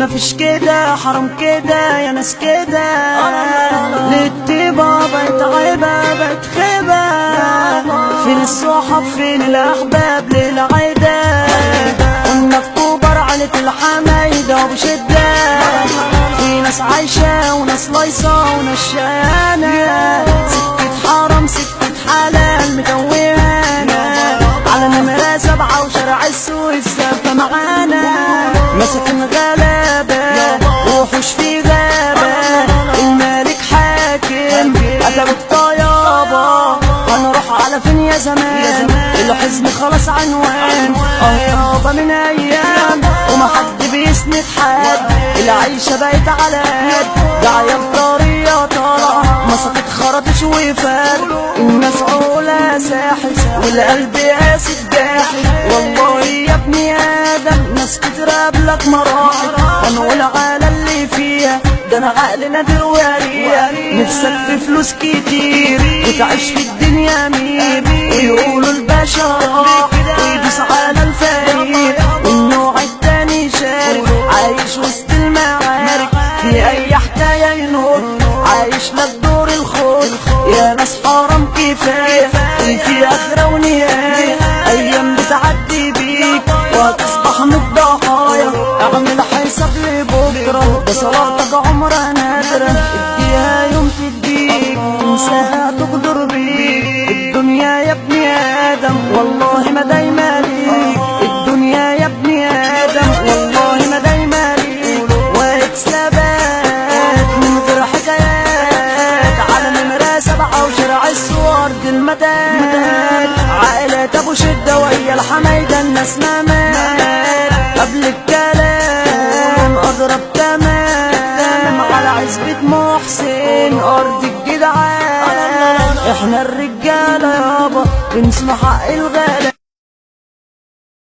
مفيش كده، حرام كده يا ناس كده. للطيبة بقت عيبة بقت خيبة، فين الصحاب فين الأحباب للعيدة. قلنا الكبر عيلة الحمايدة وبشدة، في ناس عايشة وناس لايصة وناس شقيانة. سكة حرام سكة حلال متوهانة، على نمرة 7 وشارع السويس سافة معانا. مساكن غلابة وحوش في غابة، الملك حاكم قتل الطيابة. هنروح على فين يا زمان، الحزن خلاص عنوان. يابا من ايام ومحد بيسند حد، العيشة بقت على قد ده عيال طرية طالعة. مسكت خرطش وفات، الناس عقولها ساحل والقلب قاسي جاحد. والله يا ابني ادم ناس كتير قبلك مراحل، هنقول على اللي فيها ده انا عقل نادر واريح. نفسك في فلوس كتير وتعيش في الدنيا امير، ويقولوا الباشا ويدوس على الفقير، والنوع التاني شارك عايش وسط المعارك. في اي حكاية ينور عايش لك دور الخوف، يا ناس حرام كفاية في اخرة ونهاية. ايام بتعدي بيك وهتصبح من الضحايا، اعمل حساب لبكرة ده صلاتك عمرها نادرة. اديها يوم تديك انساها تقدر بيك. الدنيا يا ابني ادم والله ما دايما ليك، الدنيا يا ابني ادم والله ما دايما ليك. واكسبات من غير حكايات، على نمرة 7 وشارع السوار دي المداد. عائلة ابو شدة ويا الحمايدة الناس ما مات، قبل الكلام اضرب تمام. على عزبة محسن ارض الجدعان، احنا الرجالة يابا بنسمع حق الغالي.